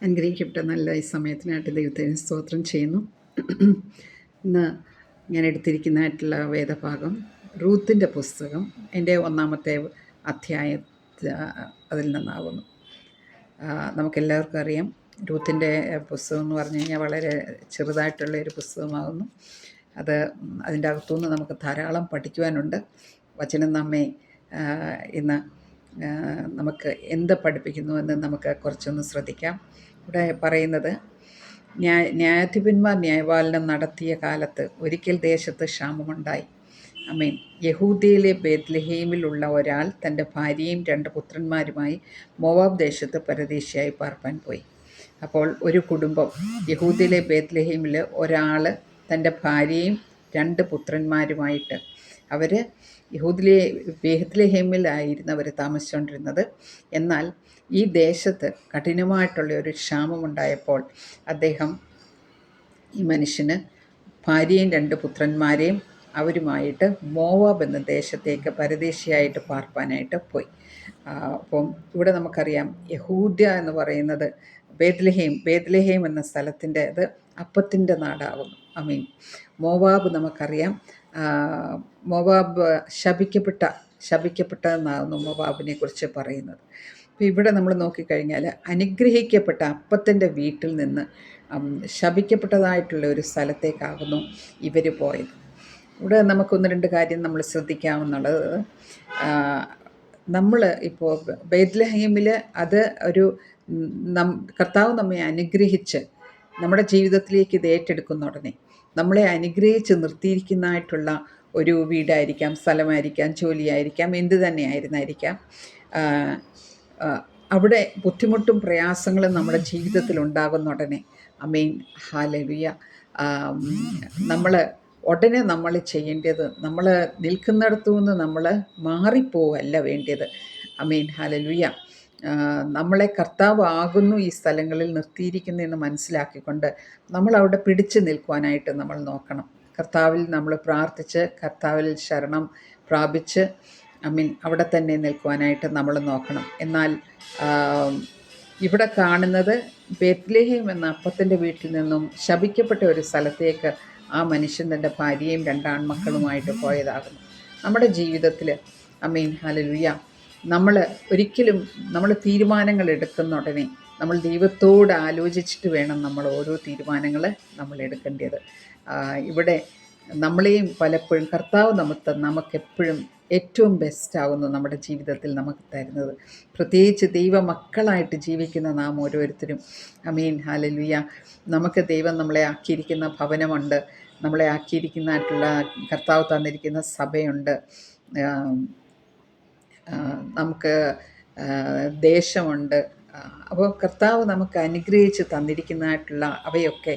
അനുഗ്രഹിക്കപ്പെട്ട നല്ല ഈ സമയത്തിനായിട്ട് ദൈവത്തിന് സ്തോത്രം ചെയ്യുന്നു. ഇന്ന് ഞാൻ എടുത്തിരിക്കുന്നതായിട്ടുള്ള വേദഭാഗം റൂത്തിൻ്റെ പുസ്തകം എൻ്റെ 1-ാമത്തെ അധ്യായ അതിൽ നിന്നാകുന്നു. നമുക്കെല്ലാവർക്കും അറിയാം, റൂത്തിൻ്റെ പുസ്തകം എന്ന് പറഞ്ഞു കഴിഞ്ഞാൽ വളരെ ചെറുതായിട്ടുള്ള ഒരു പുസ്തകമാകുന്നു. അതിൻ്റെ അകത്തുനിന്ന് നമുക്ക് ധാരാളം പഠിക്കുവാനുണ്ട്. വചനം നമ്മെ ഇന്ന് നമുക്ക് എന്ത് പഠിപ്പിക്കുന്നു എന്ന് നമുക്ക് കുറച്ചൊന്ന് ശ്രദ്ധിക്കാം. ഇവിടെ പറയുന്നത്, ന്യായാധിപന്മാർ ന്യായപാലനം നടത്തിയ കാലത്ത് ഒരിക്കൽ ദേശത്ത് ക്ഷാമമുണ്ടായി. ആമേൻ. യഹൂദയിലെ ബേത്ലഹേമിലുള്ള ഒരാൾ തൻ്റെ ഭാര്യയും 2 പുത്രന്മാരുമായി മോവാബ് ദേശത്ത് പരദേശിയായി പാർപ്പാൻ പോയി. അപ്പോൾ ഒരു കുടുംബം യഹൂദയിലെ ബേത്ലഹേമിൽ ഒരാൾ തൻ്റെ ഭാര്യയും 2 പുത്രന്മാരുമായിട്ട് അവർ യഹൂദിലെ ബേത്ലഹേമിലായിരുന്നു അവർ താമസിച്ചുകൊണ്ടിരുന്നത്. എന്നാൽ ഈ ദേശത്ത് കഠിനമായിട്ടുള്ള ഒരു ക്ഷാമമുണ്ടായപ്പോൾ ഈ മനുഷ്യന് ഭാര്യയും 2 പുത്രന്മാരെയും അവരുമായിട്ട് മോവാബ് എന്ന ദേശത്തേക്ക് പരദേശിയായിട്ട് പാർപ്പാനായിട്ട് പോയി. അപ്പം ഇവിടെ നമുക്കറിയാം, യഹൂദ്യ എന്ന് പറയുന്നത് ബേത്ലഹേം എന്ന സ്ഥലത്തിൻ്റെ അത് അപ്പത്തിൻ്റെ നാടാകുന്നു. ആമീൻ. മോവാബ് നമുക്കറിയാം, മോവാബ് ശപിക്കപ്പെട്ടതെന്നാകുന്നു മോവാബിനെ കുറിച്ച് പറയുന്നത്. അപ്പോൾ ഇവിടെ നമ്മൾ നോക്കിക്കഴിഞ്ഞാൽ അനുഗ്രഹിക്കപ്പെട്ട അപ്പത്തിൻ്റെ വീട്ടിൽ നിന്ന് ശപിക്കപ്പെട്ടതായിട്ടുള്ള ഒരു സ്ഥലത്തേക്കാകുന്നു ഇവർ പോയത്. ഇവിടെ നമുക്കൊന്ന് 2 കാര്യം നമ്മൾ ശ്രദ്ധിക്കാമെന്നുള്ളത്, നമ്മൾ ഇപ്പോൾ ബേത്ലഹേമിൽ അത് ഒരു കർത്താവ് നമ്മെ അനുഗ്രഹിച്ച് നമ്മുടെ ജീവിതത്തിലേക്ക് ഇത് ഏറ്റെടുക്കുന്ന ഉടനെ നമ്മളെ അനുഗ്രഹിച്ച് നിർത്തിയിരിക്കുന്നതായിട്ടുള്ള ഒരു വീടായിരിക്കാം, സ്ഥലമായിരിക്കാം, ജോലിയായിരിക്കാം, എന്ത് തന്നെയായിരുന്നായിരിക്കാം. അവിടെ ബുദ്ധിമുട്ടും പ്രയാസങ്ങളും നമ്മുടെ ജീവിതത്തിൽ ഉണ്ടാകുന്ന ഉടനെ, ആമേൻ, ഹല്ലേലൂയ, നമ്മൾ ചെയ്യേണ്ടത്, നമ്മൾ നിൽക്കുന്നിടത്തു നിന്ന് നമ്മൾ മാറിപ്പോവല്ല വേണ്ടത്. ആമേൻ, ഹല്ലേലൂയ. നമ്മളെ കർത്താവ് ആകുന്നു ഈ സ്ഥലങ്ങളിൽ നിർത്തിയിരിക്കുന്നതെന്ന് മനസ്സിലാക്കിക്കൊണ്ട് നമ്മൾ അവിടെ പിടിച്ചു നിൽക്കുവാനായിട്ട് നമ്മൾ നോക്കണം. കർത്താവിൽ നമ്മൾ പ്രാർത്ഥിച്ച് കർത്താവിൽ ശരണം പ്രാപിച്ച് അവിടെ തന്നെ നിൽക്കുവാനായിട്ട് നമ്മൾ നോക്കണം. എന്നാൽ ഇവിടെ കാണുന്നത് ബേത്ലഹേം എന്ന അപ്പത്തിൻ്റെ വീട്ടിൽ നിന്നും ശപിക്കപ്പെട്ട ഒരു സ്ഥലത്തേക്ക് ആ മനുഷ്യൻ തൻ്റെ ഭാര്യയും 2 ആൺമക്കളുമായിട്ട് പോയതാകുന്നു. നമ്മുടെ ജീവിതത്തിൽ, ആമേൻ, ഹല്ലേലൂയ, നമ്മൾ ഒരിക്കലും തീരുമാനങ്ങൾ എടുക്കുന്ന ഉടനെ നമ്മൾ ദൈവത്തോട് ആലോചിച്ചിട്ട് വേണം നമ്മൾ ഓരോ തീരുമാനങ്ങൾ നമ്മൾ എടുക്കേണ്ടത്. ഇവിടെ നമ്മളെയും പലപ്പോഴും കർത്താവ് നമുക്കെപ്പോഴും ഏറ്റവും ബെസ്റ്റാകുന്നു നമ്മുടെ ജീവിതത്തിൽ നമുക്ക് തരുന്നത്. പ്രത്യേകിച്ച് ദൈവമക്കളായിട്ട് ജീവിക്കുന്ന നാം ഓരോരുത്തരും, ആമേൻ, ഹല്ലേലൂയ, നമുക്ക് ദൈവം നമ്മളെ ആക്കിയിരിക്കുന്ന ഭവനമുണ്ട്, നമ്മളെ ആക്കിയിരിക്കുന്നതായിട്ടുള്ള കർത്താവ് തന്നിരിക്കുന്ന സഭയുണ്ട്, നമുക്ക് ദേശമുണ്ട്. അപ്പോൾ കർത്താവ് നമുക്ക് അനുഗ്രഹിച്ച് തന്നിരിക്കുന്നതായിട്ടുള്ള അവയൊക്കെ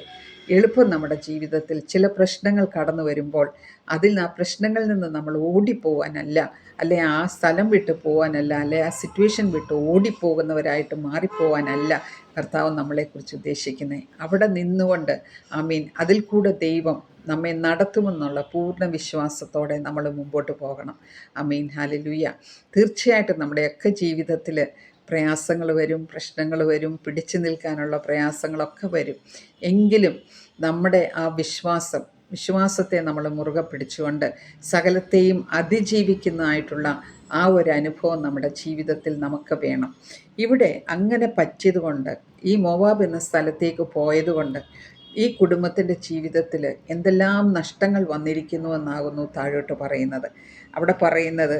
എളുപ്പം നമ്മുടെ ജീവിതത്തിൽ ചില പ്രശ്നങ്ങൾ കടന്നു വരുമ്പോൾ ആ പ്രശ്നങ്ങളിൽ നിന്ന് നമ്മൾ ഓടിപ്പോവാനല്ല, അല്ലെ ആ സ്ഥലം വിട്ട് പോകാനല്ല, അല്ലെ ആ സിറ്റുവേഷൻ വിട്ട് ഓടിപ്പോകുന്നവരായിട്ട് മാറിപ്പോവാനല്ല കർത്താവ് നമ്മളെക്കുറിച്ച് ഉദ്ദേശിക്കുന്നത്. അവിടെ നിന്നുകൊണ്ട്, ആമീൻ, അതിൽ കൂടെ ദൈവം നമ്മെ നടത്തുമെന്നുള്ള പൂർണ്ണ വിശ്വാസത്തോടെ നമ്മൾ മുമ്പോട്ട് പോകണം. ആമീൻ, ഹല്ലേലൂയ. തീർച്ചയായിട്ടും നമ്മുടെയൊക്കെ ജീവിതത്തിൽ പ്രയാസങ്ങൾ വരും, പ്രശ്നങ്ങൾ വരും, പിടിച്ചു നിൽക്കാനുള്ള പ്രയാസങ്ങളൊക്കെ വരും. എങ്കിലും നമ്മുടെ ആ വിശ്വാസത്തെ നമ്മൾ മുറുകെ പിടിച്ചുകൊണ്ട് സകലത്തെയും അതിജീവിക്കുന്നതായിട്ടുള്ള ആ ഒരു അനുഭവം നമ്മുടെ ജീവിതത്തിൽ നമുക്ക് വേണം. ഇവിടെ അങ്ങനെ പറ്റിയതുകൊണ്ട്, ഈ മോവാബ് എന്ന സ്ഥലത്തേക്ക് പോയതുകൊണ്ട് ഈ കുടുംബത്തിൻ്റെ ജീവിതത്തിൽ എന്തെല്ലാം നഷ്ടങ്ങൾ വന്നിരിക്കുന്നുവെന്നാകുന്നു താഴോട്ട് പറയുന്നത്. അവിടെ പറയുന്നത്,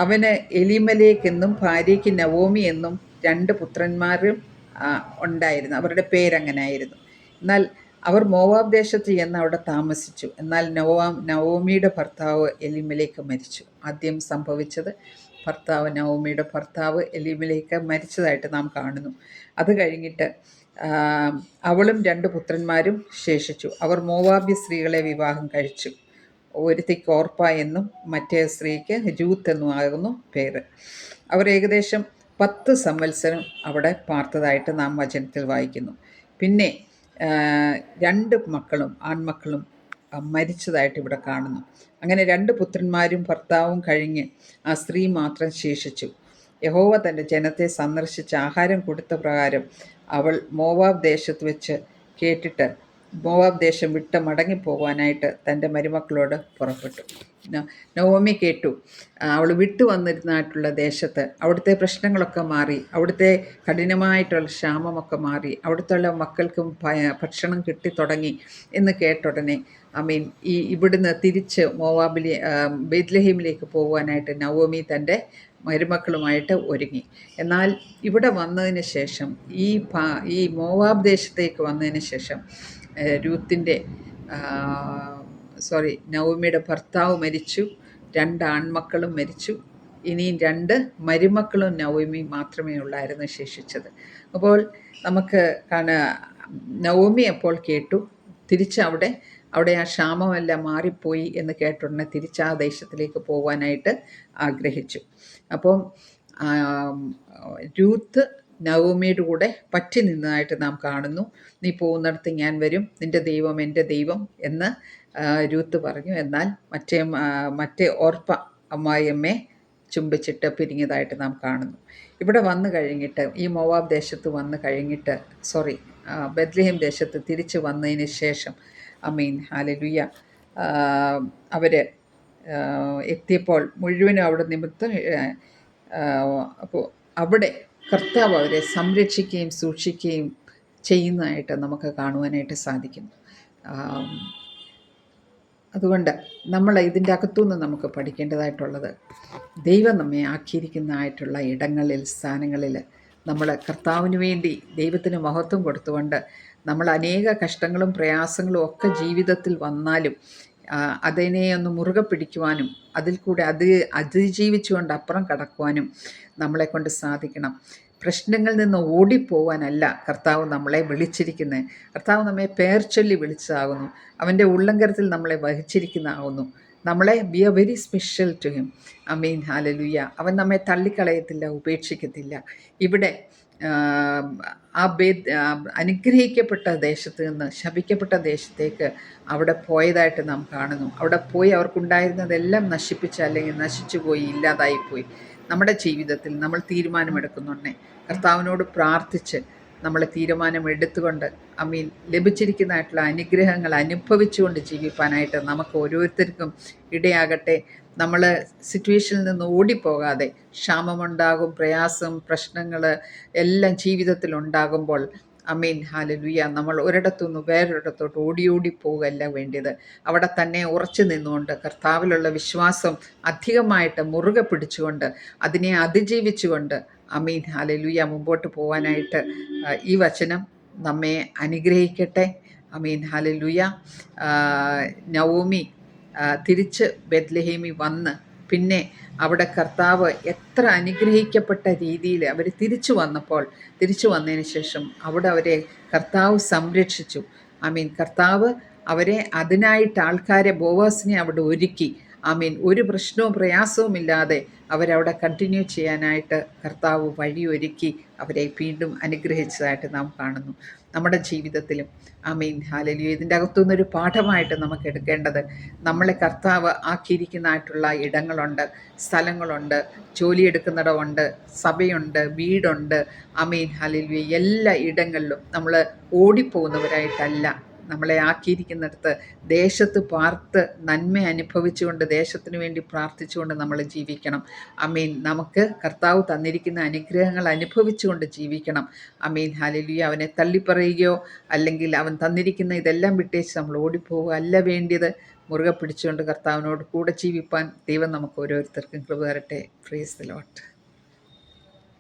അവന് എലിമലേക്ക് എന്നും ഭാര്യയ്ക്ക് നവോമി എന്നും 2 പുത്രന്മാരും ഉണ്ടായിരുന്നു. അവരുടെ പേരങ്ങനായിരുന്നു. എന്നാൽ അവർ മോവാബ് ദേശത്ത് ചെന്ന് അവിടെ താമസിച്ചു. എന്നാൽ നവോമിയുടെ ഭർത്താവ് എലിമലേക്ക് മരിച്ചു. ആദ്യം സംഭവിച്ചത് നവോമിയുടെ ഭർത്താവ് എലിമലേക്ക് മരിച്ചതായിട്ട് നാം കാണുന്നു. അത് കഴിഞ്ഞിട്ട് അവളും 2 പുത്രന്മാരും ശേഷിച്ചു. അവർ മോവാബ്യ സ്ത്രീകളെ വിവാഹം കഴിച്ചു. ഒരുത്തിക്ക് ഓർപ്പ എന്നും മറ്റേ സ്ത്രീക്ക് രൂത്ത് എന്നുമാകുന്നു പേര്. അവർ ഏകദേശം 10 സംവത്സരം അവിടെ പാർത്തതായിട്ട് നാം വചനത്തിൽ വായിക്കുന്നു. പിന്നെ 2 ആൺമക്കളും മരിച്ചതായിട്ട് ഇവിടെ കാണുന്നു. അങ്ങനെ 2 പുത്രന്മാരും ഭർത്താവും കഴിഞ്ഞ് ആ സ്ത്രീ മാത്രം ശേഷിച്ചു. യഹോവ തൻ്റെ ജനത്തെ സന്ദർശിച്ച് ആഹാരം കൊടുത്ത പ്രകാരം അവൾ മോവാബ് ദേശത്ത് വെച്ച് കേട്ടിട്ട് മോവാബ് ദേശം വിട്ട് മടങ്ങിപ്പോകുവാനായിട്ട് തൻ്റെ മരുമക്കളോട് പുറപ്പെട്ടു. നവോമി കേട്ടു അവൾ വിട്ടു വന്നിരുന്നായിട്ടുള്ള ദേശത്ത് അവിടുത്തെ പ്രശ്നങ്ങളൊക്കെ മാറി, അവിടുത്തെ കഠിനമായിട്ടുള്ള ക്ഷാമമൊക്കെ മാറി, അവിടുത്തെ മക്കൾക്കും ഭക്ഷണം കിട്ടിത്തുടങ്ങി എന്ന് കേട്ടുടനെ ഇവിടുന്ന് തിരിച്ച് ബെത്ലഹേമിലേക്ക് പോകുവാനായിട്ട് നവോമി തൻ്റെ മരുമക്കളുമായിട്ട് ഒരുങ്ങി. എന്നാൽ ഇവിടെ വന്നതിന് ശേഷം ഈ മോവാബ് ദേശത്തേക്ക് വന്നതിന് ശേഷം രൂത്തിൻ്റെ നവോമിയുടെ ഭർത്താവ് മരിച്ചു, 2 ആൺമക്കളും മരിച്ചു. ഇനിയും 2 മരുമക്കളും നവോമി മാത്രമേ ഉള്ളായിരുന്നു ശേഷിച്ചത്. അപ്പോൾ നമുക്ക് നവോമി അപ്പോൾ കേട്ടു അവിടെ ആ ക്ഷാമമെല്ലാം മാറിപ്പോയി എന്ന് കേട്ടുടനെ തിരിച്ച് ആ ദേശത്തിലേക്ക് പോകാനായിട്ട് ആഗ്രഹിച്ചു. അപ്പം രൂത്ത് നവോമിയുടെ കൂടെ പറ്റി നിന്നതായിട്ട് നാം കാണുന്നു. നീ പോകുന്നിടത്ത് ഞാൻ വരും, നിൻ്റെ ദൈവം എൻ്റെ ദൈവം എന്ന് രൂത്ത് പറഞ്ഞു. എന്നാൽ മറ്റേ ഓർപ്പ അമ്മായിയമ്മയെ ചുംബിച്ചിട്ട് പിരിഞ്ഞതായിട്ട് നാം കാണുന്നു. ഇവിടെ വന്നു കഴിഞ്ഞിട്ട് ഈ മോവാബ് ദേശത്ത് വന്നു കഴിഞ്ഞിട്ട് ബെത്ലഹേം ദേശത്ത് തിരിച്ച് വന്നതിന് ശേഷം ഹല്ലേലൂയ അവർ എത്തിയപ്പോൾ മുഴുവനും അവിടെ നിമിത്തം അപ്പോൾ അവിടെ കർത്താവ് അവരെ സംരക്ഷിക്കുകയും സൂക്ഷിക്കുകയും ചെയ്യുന്നതായിട്ട് നമുക്ക് കാണുവാനായിട്ട് സാധിക്കുന്നു. അതുകൊണ്ട് നമ്മൾ ഇതിൻ്റെ അകത്തുനിന്ന് നമുക്ക് പഠിക്കേണ്ടതായിട്ടുള്ളത്, ദൈവം നമ്മെ ആക്കിയിരിക്കുന്നതായിട്ടുള്ള സ്ഥാനങ്ങളിൽ നമ്മൾ കർത്താവിന് വേണ്ടി ദൈവത്തിന് മഹത്വം കൊടുത്തുകൊണ്ട് നമ്മൾ അനേക കഷ്ടങ്ങളും പ്രയാസങ്ങളും ഒക്കെ ജീവിതത്തിൽ വന്നാലും അതിനെ ഒന്ന് മുറുകെ പിടിക്കുവാനും അതിൽ കൂടെ അതിജീവിച്ചുകൊണ്ട് അപ്പുറം കടക്കുവാനും നമ്മളെക്കൊണ്ട് സാധിക്കണം. പ്രശ്നങ്ങളിൽ നിന്ന് ഓടിപ്പോവാനല്ല കർത്താവ് നമ്മളെ വിളിച്ചിരിക്കുന്നത്. കർത്താവ് നമ്മെ പേർ ചൊല്ലി വിളിച്ചതാകുന്നു. അവൻ്റെ ഉള്ളങ്കരത്തിൽ നമ്മളെ വഹിച്ചിരിക്കുന്നതാകുന്നു. നമ്മളെ be a very special to him. Hallelujah. അവൻ നമ്മെ തള്ളിക്കളയത്തില്ല, ഉപേക്ഷിക്കത്തില്ല. ഇവിടെ അനുഗ്രഹിക്കപ്പെട്ട ദേശത്ത് നിന്ന് ശപിക്കപ്പെട്ട ദേശത്തേക്ക് അവിടെ പോയതായിട്ട് നാം കാണുന്നു. അവിടെ പോയി അവർക്കുണ്ടായിരുന്നതെല്ലാം നശിപ്പിച്ച് അല്ലെങ്കിൽ നശിച്ചു പോയി, ഇല്ലാതായിപ്പോയി. നമ്മുടെ ജീവിതത്തിൽ നമ്മൾ തീരുമാനമെടുക്കുന്നുണ്ടേ കർത്താവിനോട് പ്രാർത്ഥിച്ച് നമ്മൾ തീരുമാനമെടുത്തുകൊണ്ട് ലഭിച്ചിരിക്കുന്നതായിട്ടുള്ള അനുഗ്രഹങ്ങൾ അനുഭവിച്ചുകൊണ്ട് ജീവിക്കാനായിട്ട് നമുക്ക് ഓരോരുത്തർക്കും ഇടയാകട്ടെ. നമ്മൾ സിറ്റുവേഷനിൽ നിന്ന് ഓടിപ്പോകാതെ, ക്ഷാമമുണ്ടാകും, പ്രയാസം, പ്രശ്നങ്ങൾ എല്ലാം ജീവിതത്തിൽ ഉണ്ടാകുമ്പോൾ ഹല്ലേലൂയ, നമ്മൾ ഒരിടത്തുനിന്ന് വേറൊരിടത്തോട്ട് ഓടി പോവുകയല്ല വേണ്ടിയത്. അവിടെ തന്നെ ഉറച്ചു നിന്നുകൊണ്ട് കർത്താവിലുള്ള വിശ്വാസം അധികമായിട്ട് മുറുകെ പിടിച്ചുകൊണ്ട് അതിനെ അതിജീവിച്ചുകൊണ്ട് ഹല്ലേലൂയ മുമ്പോട്ട് പോകാനായിട്ട് ഈ വചനം നമ്മെ അനുഗ്രഹിക്കട്ടെ. ഹല്ലേലൂയ. നവോമി തിരിച്ച് ബെത്ലഹേമിൽ വന്ന് പിന്നെ അവിടെ കർത്താവ് എത്ര അനുഗ്രഹിക്കപ്പെട്ട രീതിയിൽ അവർ തിരിച്ചു വന്നതിന് ശേഷം അവിടെ അവരെ കർത്താവ് സംരക്ഷിച്ചു. കർത്താവ് അവരെ അതിനായിട്ട് ആൾക്കാരെ ബോവാസിനെ അവിടെ ഒരുക്കി. ഒരു പ്രശ്നവും പ്രയാസവും ഇല്ലാതെ അവരവിടെ കണ്ടിന്യൂ ചെയ്യാനായിട്ട് കർത്താവ് വഴിയൊരുക്കി അവരെ വീണ്ടും അനുഗ്രഹിച്ചതായിട്ട് നാം കാണുന്നു. നമ്മുടെ ജീവിതത്തിലും ഹല്ലേലൂയ. ഇതിൻ്റെ അകത്തുനിന്നൊരു പാഠമായിട്ട് നമുക്ക് എടുക്കേണ്ടത്, നമ്മളെ കർത്താവ് ആക്കിയിരിക്കുന്നതായിട്ടുള്ള ഇടങ്ങളുണ്ട്, സ്ഥലങ്ങളുണ്ട്, ജോലിയെടുക്കുന്നിടമുണ്ട്, സഭയുണ്ട്, വീടുണ്ട്. ഹല്ലേലൂയ. എല്ലാ ഇടങ്ങളിലും നമ്മൾ ഓടിപ്പോകുന്നവരായിട്ടല്ല നമ്മളെ ആക്കിയിരിക്കുന്നിടത്ത് ദേശത്ത് പാർത്ത് നന്മ അനുഭവിച്ചുകൊണ്ട് ദേശത്തിന് വേണ്ടി പ്രാർത്ഥിച്ചുകൊണ്ട് നമ്മൾ ജീവിക്കണം. നമുക്ക് കർത്താവ് തന്നിരിക്കുന്ന അനുഗ്രഹങ്ങൾ അനുഭവിച്ചുകൊണ്ട് ജീവിക്കണം. ഹല്ലേലൂയ. അവനെ തള്ളിപ്പറയുകയോ അല്ലെങ്കിൽ അവൻ തന്നിരിക്കുന്ന ഇതെല്ലാം വിട്ടേച്ച് നമ്മൾ ഓടിപ്പോവുക അല്ല വേണ്ടിയത്. മുറുകെ പിടിച്ചുകൊണ്ട് കർത്താവിനോട് കൂടെ ജീവിപ്പാൻ ദൈവം നമുക്ക് ഓരോരുത്തർക്കും കൃപ തരട്ടെ. Praise the Lord.